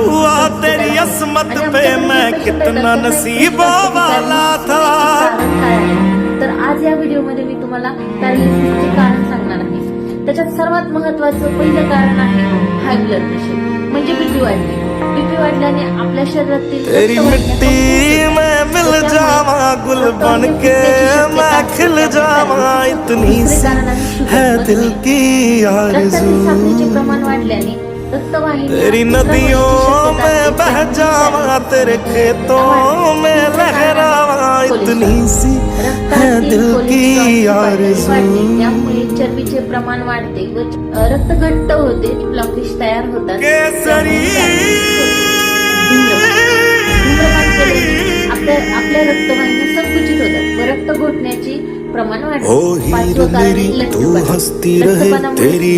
हुआ तेरी असमत पे मैं कितना नसीबों वाला था। तर आज या व्हिडिओमध्ये मी तुम्हाला पॅरालिसिसचे कारण सांगणार आहे। त्याच्यात सर्वात महत्त्वाचं पहिलं कारण आहे हाय ब्लड प्रेशर, म्हणजे बीपी वाढणे। बीपी वाढल्याने आपल्या शरीरातील तेरी मिट्टी में मिल जावा गुल बन के मैं खिल जावा, इतनी सी है दिल की आरज़ू। साखरेचे प्रमाण वाढल्याने रक्तवाहिनी तेरी नदियों में बह जावा, तेरे खेतों में लहरावा, इतनी सी है दिल की आरज़ू। त्यामुळे चरबीचे प्रमाण वाढते व रक्त घट्ट होते, ब्लॉकेज तयार होतात। केसरी आपल्या रक्तवाहिन्या संकुचित होतात व रक्त घोटण्याचे प्रमाण वाढते। ओ हीर मेरी तू हंसती रहे तेरी